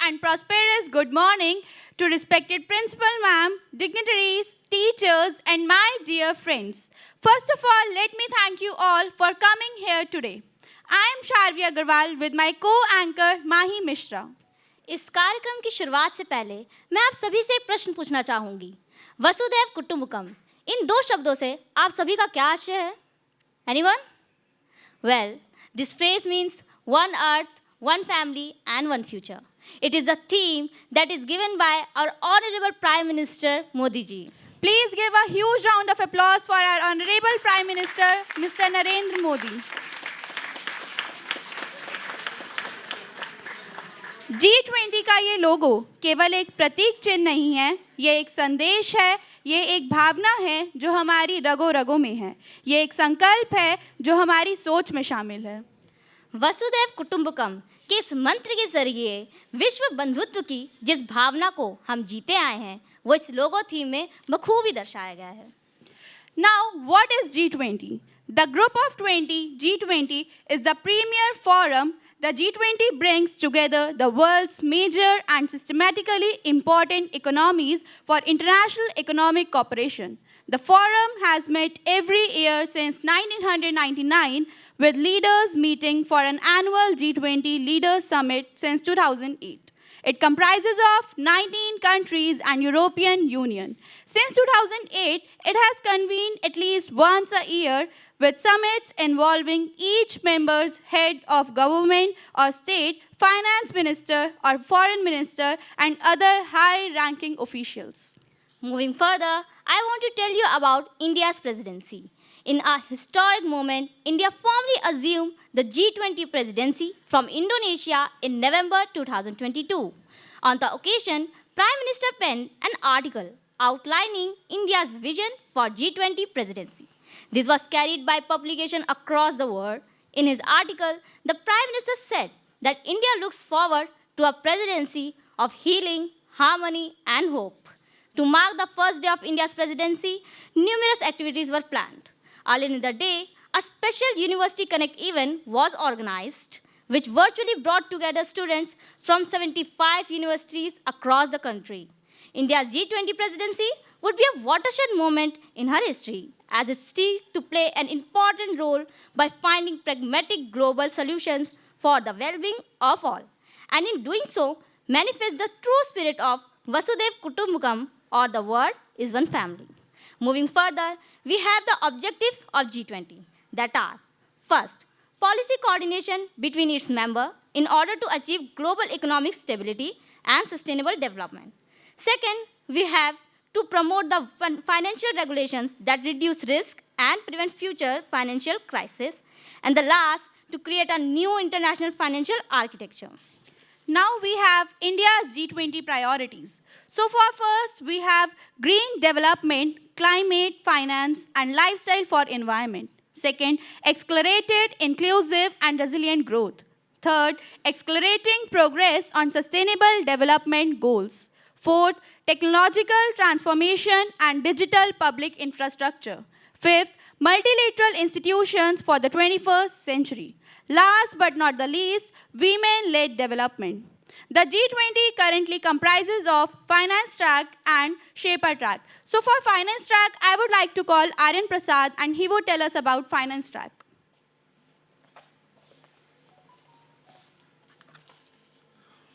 and prosperous good morning to respected principal ma'am, dignitaries, teachers, and my dear friends. First of all, let me thank you all for coming here today. I am Sharvi Agarwal with my co-anchor Mahi Mishra. इस कार्यक्रम की शुरुआत से पहले मैं आप सभी से एक प्रश्न पूछना चाहूँगी। वसुधैव कुटुम्बकम, इन दो शब्दों से आप सभी का क्या आशय है? Anyone? Well, this phrase means one earth, one family and one future. It is the theme that is given by our Honorable Prime Minister Modi ji. Please give a huge round of applause for our Honorable Prime Minister, Mr. Narender Modi. G20 का ये लोगो केवल एक प्रतीक चिन्ह नहीं है, ये एक संदेश है, ये एक भावना है जो हमारी रगों रगों में है, ये एक संकल्प है जो हमारी सोच में शामिल है। वसुधैव कुटुम्बकम के इस मंत्र के जरिए विश्व बंधुत्व की जिस भावना को हम जीते आए हैं, वो इस लोगो थीम में बखूबी दर्शाया गया है। Now, what is G20? The group of 20, G20, is the premier forum. The G20 brings together the world's major and systematically important economies for international economic cooperation. The forum has met every year since 1999, with leaders meeting for an annual G20 Leaders Summit since 2008. It comprises of 19 countries and European Union. Since 2008, it has convened at least once a year, with summits involving each member's head of government or state, finance minister or foreign minister, and other high-ranking officials. Moving further, I want to tell you about India's presidency. In a historic moment, India formally assumed the G20 presidency from Indonesia in November 2022. On the occasion, Prime Minister penned an article outlining India's vision for G20 presidency. This was carried by publication across the world. In his article, the Prime Minister said that India looks forward to a presidency of healing, harmony, and hope. To mark the first day of India's presidency, numerous activities were planned. Earlier in the day, a special University Connect event was organized, which virtually brought together students from 75 universities across the country. India's G20 presidency would be a watershed moment in her history, as it seeks to play an important role by finding pragmatic global solutions for the well-being of all, and in doing so, manifest the true spirit of Vasudhaiva Kutumbakam, or the word is one family. Moving further, we have the objectives of G20 that are: first, policy coordination between its members in order to achieve global economic stability and sustainable development. Second, we have to promote the financial regulations that reduce risk and prevent future financial crises. And the last, to create a new international financial architecture. Now we have India's G20 priorities. So far, first, we have green development, climate, finance, and lifestyle for environment. Second, accelerated, inclusive, and resilient growth. Third, accelerating progress on sustainable development goals. Fourth, technological transformation and digital public infrastructure. Fifth, multilateral institutions for the 21st century. Last but not the least, women-led development. The G20 currently comprises of Finance Track and Shaper Track. So for Finance Track, I would like to call Aryan Prasad, and he would tell us about Finance Track.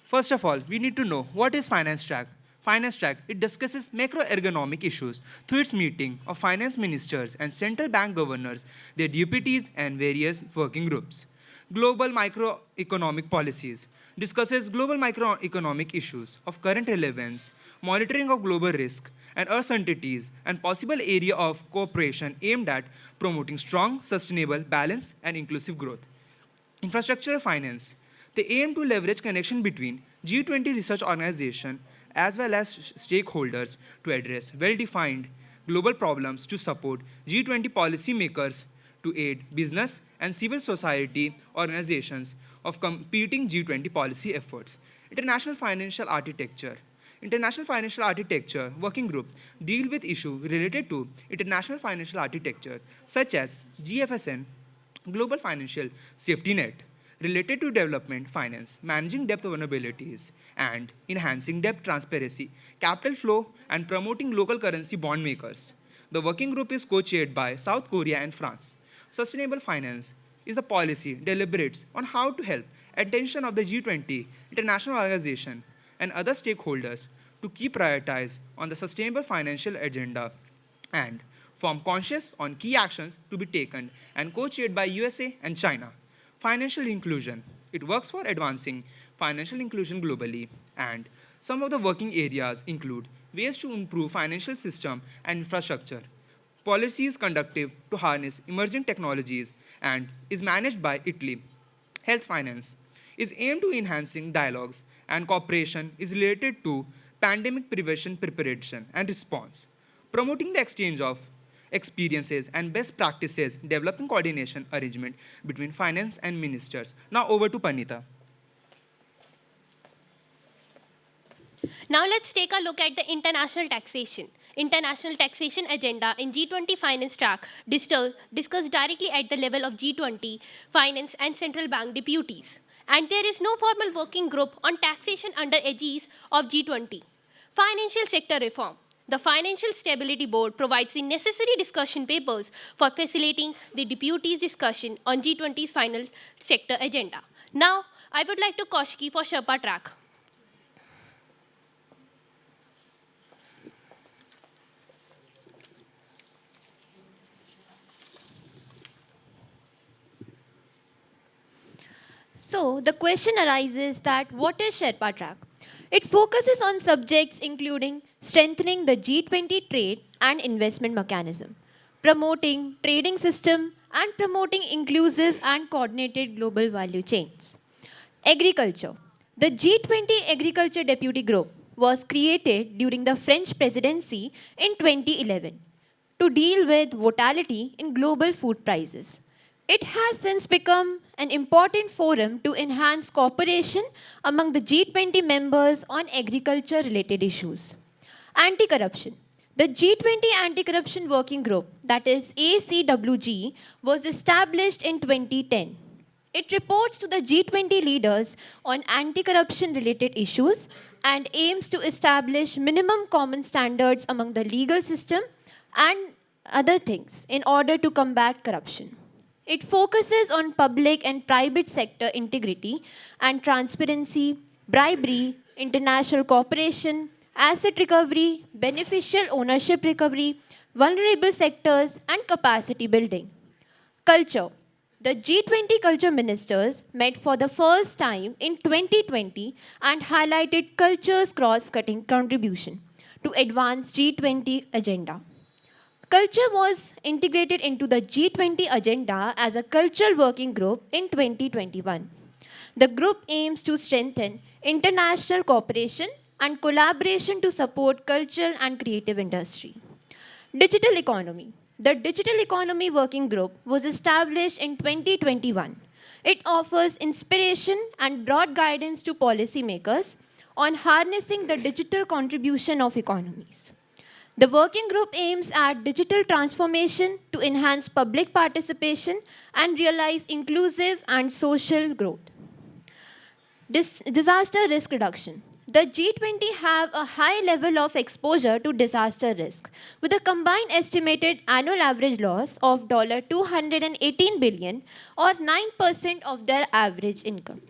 First of all, we need to know what is Finance Track. Finance Track, it discusses macroeconomic issues through its meeting of finance ministers and central bank governors, their deputies, and various working groups. Global microeconomic policies discusses global microeconomic issues of current relevance, monitoring of global risk and uncertainties, and possible area of cooperation aimed at promoting strong, sustainable, balanced, and inclusive growth. Infrastructural finance. They aim to leverage connection between G20 research organization as well as stakeholders to address well-defined global problems to support G20 policymakers to aid business and civil society organizations of competing G20 policy efforts. International Financial Architecture. International Financial Architecture Working Group deal with issues related to international financial architecture such as GFSN, Global Financial Safety Net, related to development finance, managing debt vulnerabilities, and enhancing debt transparency, capital flow, and promoting local currency bond makers. The working group is co-chaired by South Korea and France. Sustainable finance is the policy deliberates on how to help attention of the G20 international organization and other stakeholders to keep prioritize on the sustainable financial agenda and form conscious on key actions to be taken and co-chaired by USA and China. Financial inclusion. It works for advancing financial inclusion globally, and some of the working areas include ways to improve financial system and infrastructure. Policy is conductive to harness emerging technologies and is managed by Italy. Health finance is aimed to enhancing dialogues and cooperation is related to pandemic prevention preparation and response, promoting the exchange of experiences and best practices, developing coordination arrangement between finance and ministers. Now over to Panita. Now let's take a look at the international taxation. International taxation agenda in G20 finance track discussed directly at the level of G20 finance and central bank deputies. And there is no formal working group on taxation under aegis of G20. Financial sector reform. The Financial Stability Board provides the necessary discussion papers for facilitating the deputies' discussion on G20's final sector agenda. Now, I would like to Koshki for Sherpa track. So, the question arises that what is Sherpa track? It focuses on subjects including strengthening the G20 trade and investment mechanism, promoting trading system, and promoting inclusive and coordinated global value chains. Agriculture. The G20 Agriculture Deputy Group was created during the French presidency in 2011 to deal with volatility in global food prices. It has since become an important forum to enhance cooperation among the G20 members on agriculture-related issues. Anti-corruption. The G20 Anti-Corruption Working Group, that is ACWG, was established in 2010. It reports to the G20 leaders on anti-corruption-related issues and aims to establish minimum common standards among the legal system and other things in order to combat corruption. It focuses on public and private sector integrity and transparency, bribery, international cooperation, asset recovery, beneficial ownership recovery, vulnerable sectors, and capacity building. Culture. The G20 culture ministers met for the first time in 2020 and highlighted culture's cross-cutting contribution to advance G20 agenda. Culture was integrated into the G20 agenda as a cultural working group in 2021. The group aims to strengthen international cooperation and collaboration to support cultural and creative industry. Digital economy. The Digital Economy Working Group was established in 2021. It offers inspiration and broad guidance to policymakers on harnessing the digital contribution of economies. The working group aims at digital transformation to enhance public participation and realize inclusive and social growth. Disaster risk reduction. The G20 have a high level of exposure to disaster risk, with a combined estimated annual average loss of $218 billion or 9% of their average income.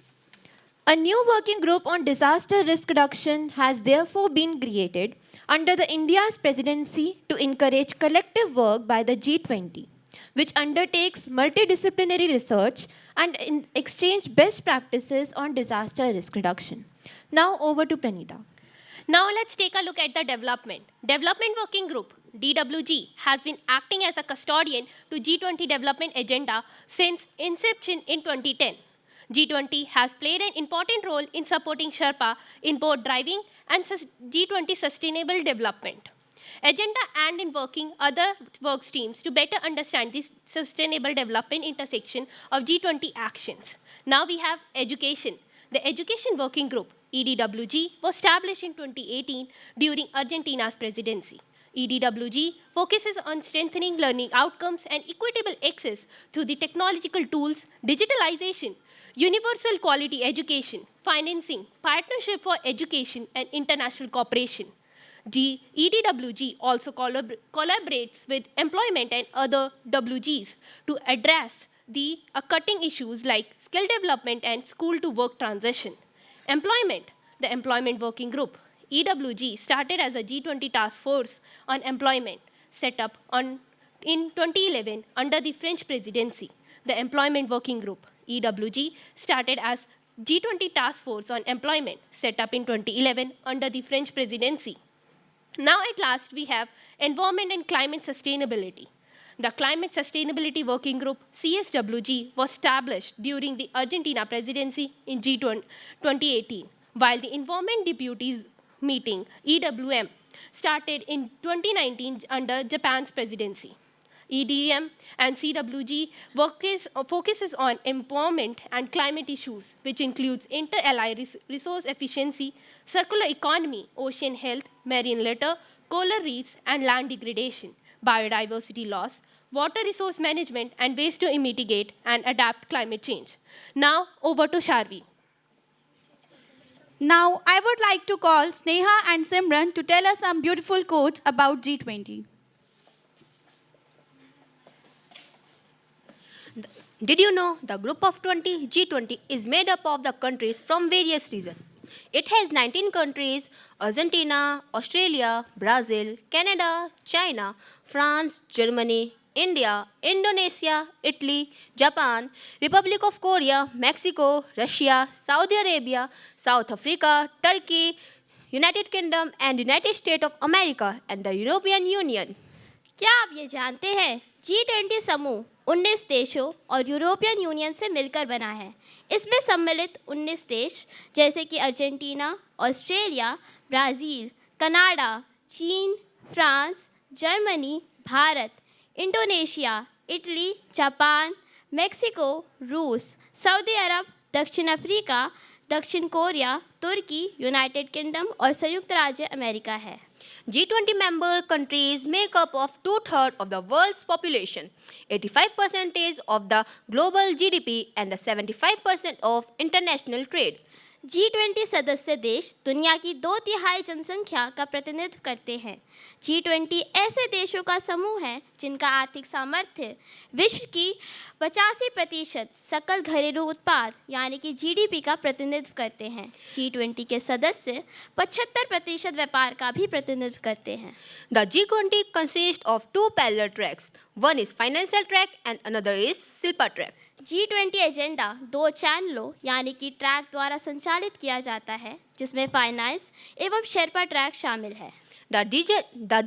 A new working group on disaster risk reduction has therefore been created under the India's presidency to encourage collective work by the G20, which undertakes multidisciplinary research and exchange best practices on disaster risk reduction. Now over to Pranita. Now let's take a look at the development. Development Working Group, DWG, has been acting as a custodian to G20 development agenda since inception in 2010. G20 has played an important role in supporting Sherpa in both driving and G20 sustainable development agenda and in working other work streams to better understand this sustainable development intersection of G20 actions. Now we have education. The Education Working Group, EDWG, was established in 2018 during Argentina's presidency. EDWG focuses on strengthening learning outcomes and equitable access through the technological tools, digitalization, universal quality education, financing, partnership for education, and international cooperation. The EDWG also collaborates with employment and other WGs to address the cutting issues like skill development and school to work transition. Employment, the Employment Working Group. EWG started as a G20 task force on employment set up in 2011 under the French presidency. The Employment Working Group, EWG, started as G20 task force on employment set up in 2011 under the French presidency. Now at last we have environment and climate sustainability. The Climate Sustainability Working Group, CSWG, was established during the Argentina presidency in G20 2018, while the Environment Deputies Meeting, EWM, started in 2019 under Japan's presidency. EDM and CWG focuses on empowerment and climate issues, which includes inter-ally resource efficiency, circular economy, ocean health, marine litter, coral reefs, and land degradation, biodiversity loss, water resource management, and ways to mitigate and adapt climate change. Now, over to Sharvi. Now, I would like to call Sneha and Simran to tell us some beautiful quotes about G20. Did you know the group of 20, G20, is made up of the countries from various regions? It has 19 countries: Argentina, Australia, Brazil, Canada, China, France, Germany, India, Indonesia, Italy, Japan, Republic of Korea, Mexico, Russia, Saudi Arabia, South Africa, Turkey, United Kingdom and United States of America and the European Union. क्या आप ये जानते हैं G20 समूह 19 देशों और European union से मिलकर बना है। इसमें सम्मिलित 19 देश जैसे कि अर्जेंटीना, ऑस्ट्रेलिया, ब्राज़ील, कनाडा, चीन, France, Germany, Bharat, Indonesia, Italy, Japan, Mexico, रूस, सऊदी अरब, दक्षिण अफ्रीका, दक्षिण कोरिया, तुर्की, यूनाइटेड किंगडम और संयुक्त राज्य अमेरिका है। G20 member countries make up of 2/3 of the world's population, 85% of the global GDP and the 75% of international trade. G20 सदस्य देश दुनिया की 2/3 जनसंख्या का प्रतिनिधित्व करते हैं। G20 ऐसे देशों का समूह है जिनका आर्थिक सामर्थ्य विश्व की 85% सकल घरेलू उत्पाद यानी कि जीडीपी का प्रतिनिधित्व करते हैं। G20 के सदस्य 75% व्यापार का भी प्रतिनिधित्व करते हैं। The G20 consists of two parallel tracks. One is financial track and another is Silpa track. G20 agenda 2 चैनलों यानी कि ट्रैक द्वारा संचालित किया जाता है जिसमें फाइनेंस एवं शेरपा ट्रैक शामिल है। The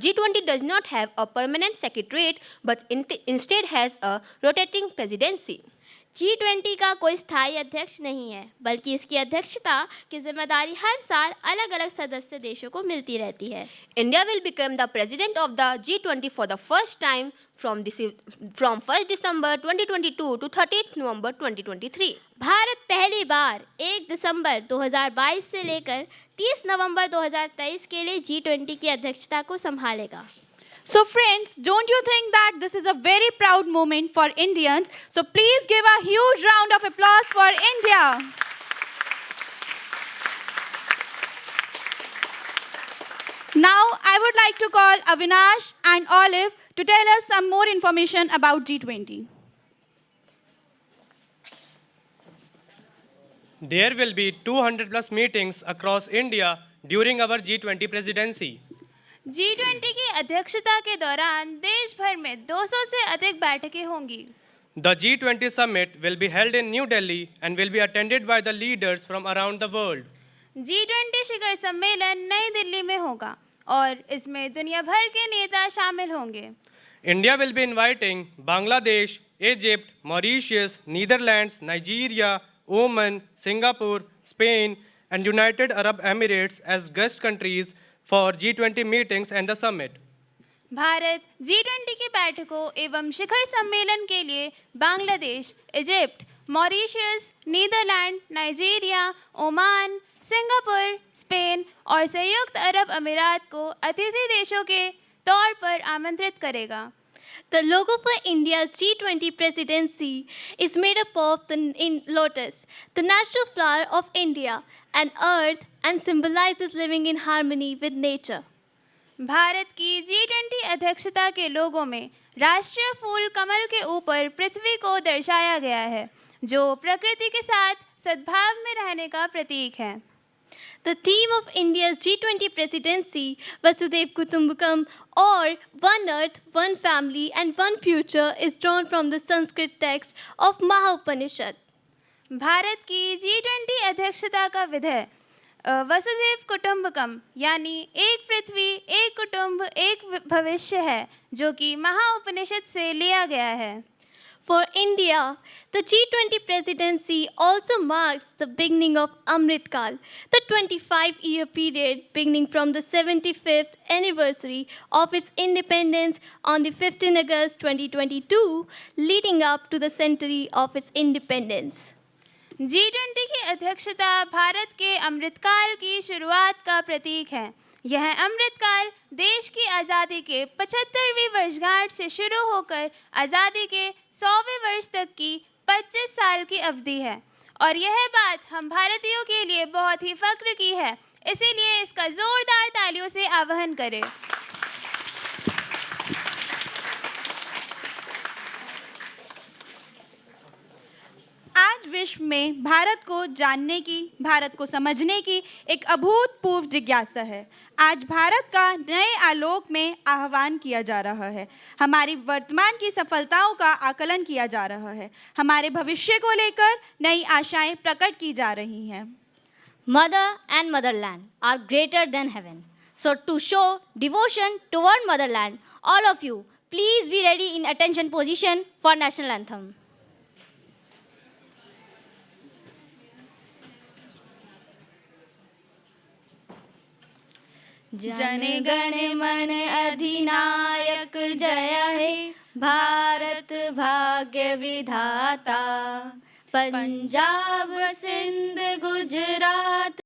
G20 does not have a permanent secretariat but instead has a rotating presidency. G20 का कोई स्थायी अध्यक्ष नहीं है बल्कि इसकी अध्यक्षता की जिम्मेदारी हर साल अलग अलग सदस्य देशों को मिलती रहती है। India will become the president of the G20 for the first time from 1st December 2022 to 30th November 2023. Bharat पहली बार 1 दिसंबर 2022 से लेकर 30 नवंबर 2023 के लिए G20 की अध्यक्षता को संभालेगा। So friends, don't you think that this is a very proud moment for Indians? So please give a huge round of applause for India. Now I would like to call Avinash and Olive to tell us some more information about G20. There will be 200 plus meetings across India during our G20 presidency. G20 की अध्यक्षता के दौरान देश भर में 200 से अधिक बैठकें होंगी। The G20 summit will be held in New Delhi and will be attended by the leaders from around the world. G20 शिखर सम्मेलन नई दिल्ली में होगा और इसमें दुनिया भर के नेता शामिल होंगे। India will be inviting Bangladesh, Egypt, Mauritius, Netherlands, Nigeria, Oman, Singapore, Spain, and United Arab Emirates as guest countries for G20 meetings and the summit. Bharat G20 की बैठकों एवं शिखर सम्मेलन के लिए Bangladesh, Egypt, Mauritius, Netherland, Nigeria, Oman, Singapore, Spain और संयुक्त अरब अमीरात को अतिथि देशों के तौर पर आमंत्रित करेगा। The logo for India's G20 presidency is made up of the lotus, the national flower of India, and earth, and symbolizes living in harmony with nature. Bharat की G20 अध्यक्षता के लोगो में राष्ट्रीय फूल कमल के ऊपर पृथ्वी को दर्शाया गया है, जो प्रकृति के साथ सद्भाव में रहने का प्रतीक है. The theme of India's G20 presidency, Vasudhaiva kutumbakam, or One Earth, One Family and One Future, is drawn from the Sanskrit text of Maha-Upanishad. Bharat की G20 अध्यक्षता का विषय वसुधैव कुटुंबकम यानी एक पृथ्वी, एक कुटुंब, एक भविष्य है, जो कि महाउपनिषद से लिया गया है. For India, the G20 presidency also marks the beginning of Amrit Kal, the 25-year period beginning from the 75th anniversary of its independence on the 15 August 2022, leading up to the century of its independence. G20 की अध्यक्षता भारत के अमृतकाल की शुरुआत का प्रतीक है. यह अमृतकाल देश की आज़ादी के 75वीं वर्षगांठ से शुरू होकर आज़ादी के 100वें वर्ष तक की 25 साल की अवधि है. और यह बात हम भारतीयों के लिए बहुत ही फख्र की है, इसीलिए इसका जोरदार तालियों से आह्वान करें. आज विश्व में भारत को जानने की, भारत को समझने की एक अभूतपूर्व जिज्ञासा है. आज भारत का नए आलोक में आह्वान किया जा रहा है. हमारी वर्तमान की सफलताओं का आकलन किया जा रहा है. हमारे भविष्य को लेकर नई आशाएं प्रकट की जा रही हैं. Mother and motherland are greater than heaven. So to show devotion toward motherland, all of you, please be ready in attention position for national anthem. Jana Gana मन अधिनायक जय हे, भारत भाग्य विधाता, पंजाब सिंध गुजरात